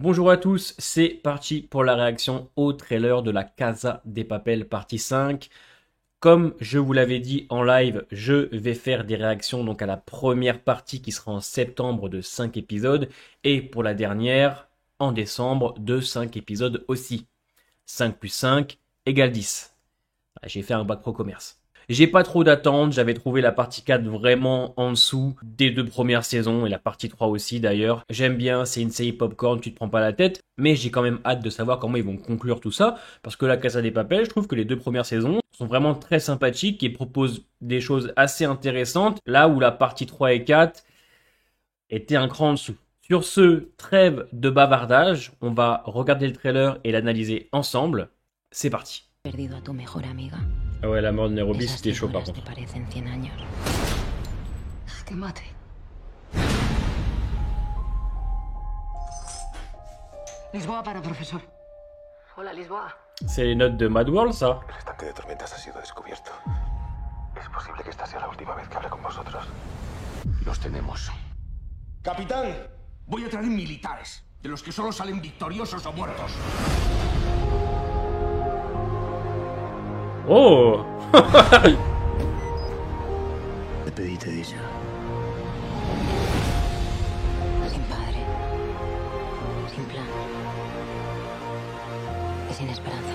Bonjour à tous, c'est parti pour la réaction au trailer de la Casa de Papel partie 5. Comme je vous l'avais dit en live, je vais faire des réactions donc à la première partie qui sera en septembre de 5 épisodes et pour la dernière en décembre de 5 épisodes aussi. 5 plus 5 égale 10. J'ai fait un bac pro commerce. J'ai pas trop d'attentes, j'avais trouvé la partie 4 vraiment en dessous des deux premières saisons et la partie 3 aussi d'ailleurs. J'aime bien, c'est une série popcorn, tu te prends pas la tête, mais j'ai quand même hâte de savoir comment ils vont conclure tout ça, parce que la Casa de Papel, je trouve que les deux premières saisons sont vraiment très sympathiques et proposent des choses assez intéressantes, là où la partie 3 et 4 étaient un cran en dessous. Sur ce, trêve de bavardage, on va regarder le trailer et l'analyser ensemble. C'est parti. Perdido a tu mejor amiga. Ah ouais, la mort de Nairobi, Esas c'était chaud 100 par horas te contre. parecen 100 años. Que mate. Lisboa para profesor. Hola, Lisboa. C'est les notes de Mad World, ça. El estanque de tormentas ha sido descubierto. Es posible que esta sea la última vez que hable con vosotros. Los tenemos. Capitán, voy a traer militares, de los que solo salen victoriosos o muertos. Oh. Despedite de ella. Sin padre. Sin plan. Y sin esperanza.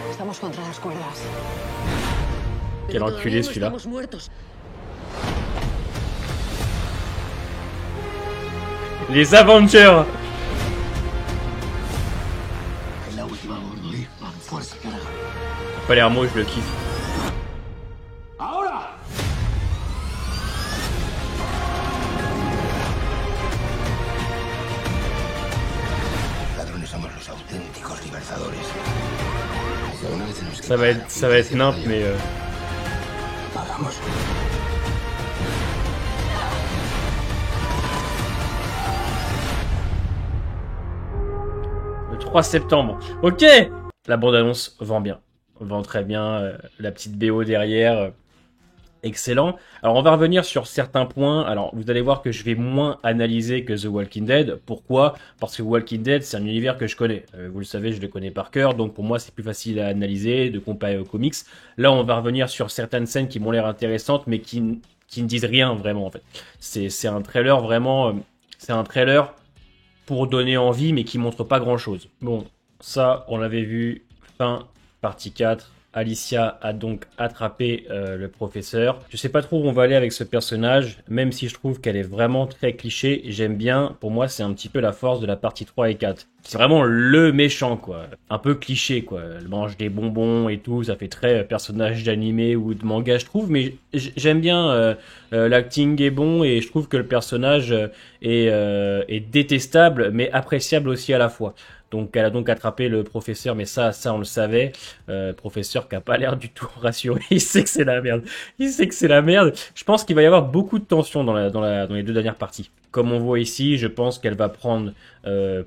Estamos contra las cuerdas. Quel enculé celui-là. Estamos muertos. Les Avengers. Es la última voluntad. Fuerza, carajo. Pas l'air moi, je le kiffe. ¡Ahora! Ladrones somos los auténticos libertadores. Una vez tenemos que Ça va être nimp, mais Vamos. le 3 septembre. Ok. La bande-annonce vend bien. Vend très bien. La petite BO derrière. Excellent. Alors on va revenir sur certains points. Alors vous allez voir que je vais moins analyser que The Walking Dead. Pourquoi? Parce que Walking Dead c'est un univers que je connais. Vous le savez, je le connais par cœur. Donc pour moi c'est plus facile à analyser, de comparer aux comics. Là on va revenir sur certaines scènes qui m'ont l'air intéressantes mais qui ne disent rien vraiment en fait. C'est un trailer vraiment... c'est un trailer pour donner envie mais qui montre pas grand chose. Bon, ça on l'avait vu fin partie 4. Alicia a donc attrapé le professeur. Je sais pas trop où on va aller avec ce personnage, même si je trouve qu'elle est vraiment très cliché. J'aime bien, pour moi c'est un petit peu la force de la partie 3 et 4. C'est vraiment le méchant quoi, un peu cliché quoi. Elle mange des bonbons et tout, ça fait très personnage d'animé ou de manga je trouve, mais j'aime bien, l'acting est bon et je trouve que le personnage est détestable mais appréciable aussi à la fois. Donc elle a donc attrapé le professeur, mais ça on le savait. Professeur qui a pas l'air du tout rassuré, il sait que c'est la merde. Il sait que c'est la merde. Je pense qu'il va y avoir beaucoup de tension dans les deux dernières parties. Comme on voit ici, je pense qu'elle va prendre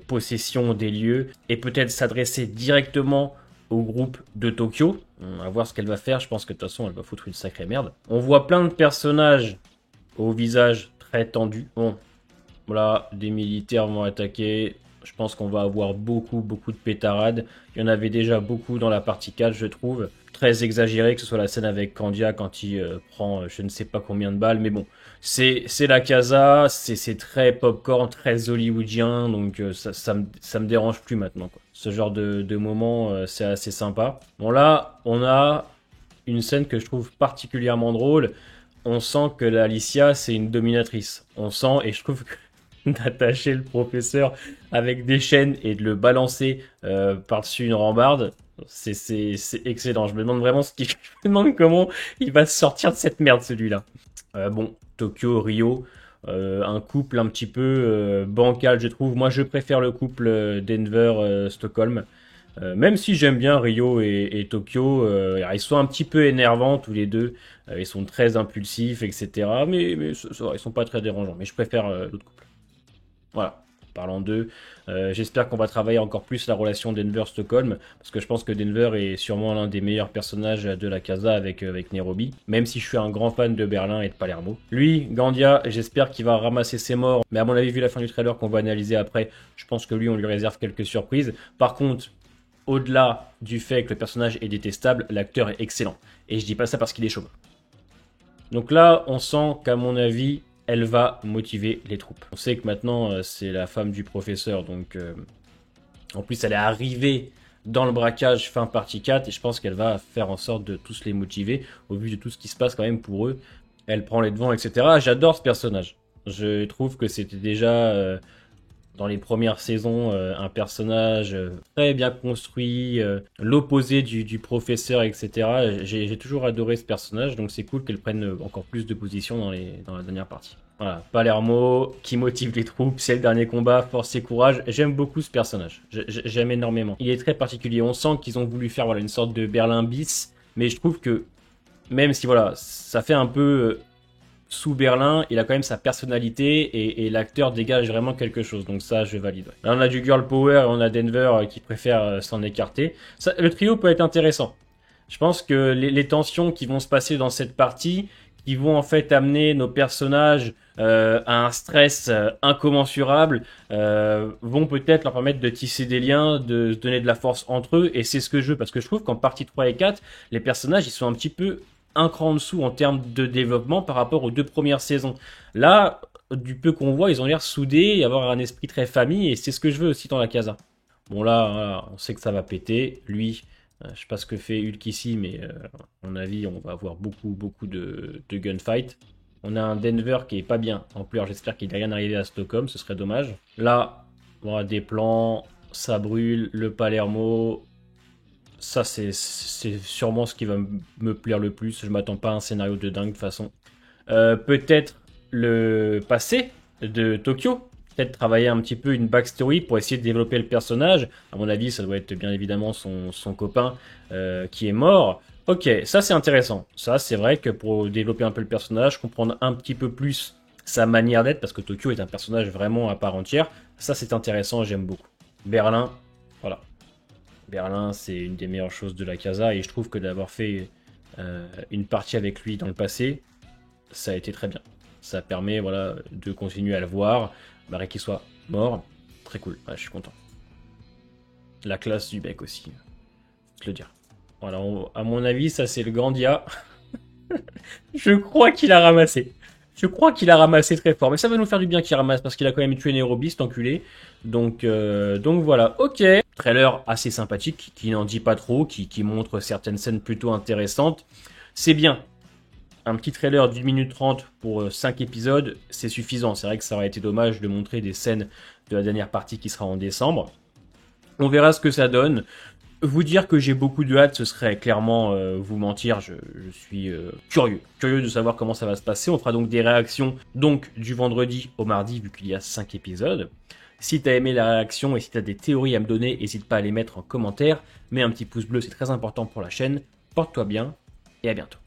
possession des lieux et peut-être s'adresser directement au groupe de Tokyo. On va voir ce qu'elle va faire. Je pense que de toute façon, elle va foutre une sacrée merde. On voit plein de personnages au visage très tendu. Bon, voilà, des militaires vont attaquer. Je pense qu'on va avoir beaucoup de pétarades. Il y en avait déjà beaucoup dans la partie 4, je trouve. Très exagéré, que ce soit la scène avec Candia quand il prend je ne sais pas combien de balles. Mais bon, c'est la casa, c'est très popcorn, très hollywoodien. Donc ça me dérange plus maintenant, quoi. Ce genre de moment, c'est assez sympa. Bon là, on a une scène que je trouve particulièrement drôle. On sent que l'Alicia, c'est une dominatrice. On sent, et je trouve que d'attacher le professeur avec des chaînes et de le balancer par-dessus une rambarde, c'est excellent. Je me demande vraiment je me demande comment il va sortir de cette merde celui-là. Bon, Tokyo, Rio, un couple un petit peu bancal je trouve. Moi je préfère le couple Denver-Stockholm. Même si j'aime bien Rio et Tokyo, ils sont un petit peu énervants tous les deux, ils sont très impulsifs, etc. Mais ils sont pas très dérangeants. Mais je préfère l'autre couple. Voilà. parlant d'eux, j'espère qu'on va travailler encore plus la relation Denver-Stockholm, parce que je pense que Denver est sûrement l'un des meilleurs personnages de la casa avec Nairobi, même si je suis un grand fan de Berlin et de Palermo. Lui, Gandia, j'espère qu'il va ramasser ses morts, mais à mon avis, vu la fin du trailer qu'on va analyser après, je pense que lui, on lui réserve quelques surprises. Par contre, au-delà du fait que le personnage est détestable, l'acteur est excellent. Et je dis pas ça parce qu'il est chauve. Donc là, on sent qu'à mon avis, elle va motiver les troupes. On sait que maintenant, c'est la femme du professeur, donc en plus, elle est arrivée dans le braquage fin partie 4, et je pense qu'elle va faire en sorte de tous les motiver, au vu de tout ce qui se passe quand même pour eux. Elle prend les devants, etc. J'adore ce personnage. Je trouve que c'était déjà... dans les premières saisons, un personnage très bien construit, l'opposé du professeur, etc. J'ai toujours adoré ce personnage, donc c'est cool qu'elle prenne encore plus de position dans la dernière partie. Voilà, Palermo, qui motive les troupes, c'est le dernier combat, force et courage. J'aime beaucoup ce personnage, j'aime énormément. Il est très particulier, on sent qu'ils ont voulu faire une sorte de Berlin bis, mais je trouve que, même si ça fait un peu... sous Berlin, il a quand même sa personnalité et l'acteur dégage vraiment quelque chose, donc ça je valide. Là on a du girl power et on a Denver qui préfère s'en écarter. Ça, le trio peut être intéressant. Je pense que les tensions qui vont se passer dans cette partie, qui vont en fait amener nos personnages à un stress incommensurable, vont peut-être leur permettre de tisser des liens, de se donner de la force entre eux, et c'est ce que je veux, parce que je trouve qu'en partie 3 et 4, les personnages ils sont un petit peu un cran en dessous en termes de développement par rapport aux 2 premières saisons. Là, du peu qu'on voit, ils ont l'air soudés et avoir un esprit très famille, et c'est ce que je veux aussi dans la casa. Bon là, on sait que ça va péter. Lui, je sais pas ce que fait Hulk ici, mais à mon avis, on va avoir beaucoup de gunfight. On a un Denver qui est pas bien en pleurs, j'espère qu'il n'est rien arrivé à Stockholm, ce serait dommage. Là, on a des plans, ça brûle, le Palermo... Ça, c'est sûrement ce qui va me plaire le plus. Je m'attends pas à un scénario de dingue de toute façon. Peut-être le passé de Tokyo. Peut-être travailler un petit peu une backstory pour essayer de développer le personnage. À mon avis, ça doit être bien évidemment son copain qui est mort. Ok, ça c'est intéressant. Ça, c'est vrai que pour développer un peu le personnage, comprendre un petit peu plus sa manière d'être, parce que Tokyo est un personnage vraiment à part entière. Ça, c'est intéressant, j'aime beaucoup. Berlin, voilà. Berlin, c'est une des meilleures choses de la casa, et je trouve que d'avoir fait une partie avec lui dans le passé, ça a été très bien. Ça permet de continuer à le voir, malgré qu'il soit mort. Très cool, je suis content. La classe du mec aussi, faut te le dire. Voilà, à mon avis, ça c'est le Gandia. Je crois qu'il a ramassé. Je crois qu'il a ramassé très fort, mais ça va nous faire du bien qu'il ramasse, parce qu'il a quand même tué Nairobi, cet enculé. Donc voilà, ok. Trailer assez sympathique, qui n'en dit pas trop, qui montre certaines scènes plutôt intéressantes. C'est bien. Un petit trailer d'1 minute 30 pour 5 épisodes, c'est suffisant. C'est vrai que ça aurait été dommage de montrer des scènes de la dernière partie qui sera en décembre. On verra ce que ça donne. Vous dire que j'ai beaucoup de hâte, ce serait clairement vous mentir. Je suis curieux de savoir comment ça va se passer. On fera donc des réactions du vendredi au mardi, vu qu'il y a 5 épisodes. Si t'as aimé la réaction et si t'as des théories à me donner, n'hésite pas à les mettre en commentaire. Mets un petit pouce bleu, c'est très important pour la chaîne. Porte-toi bien et à bientôt.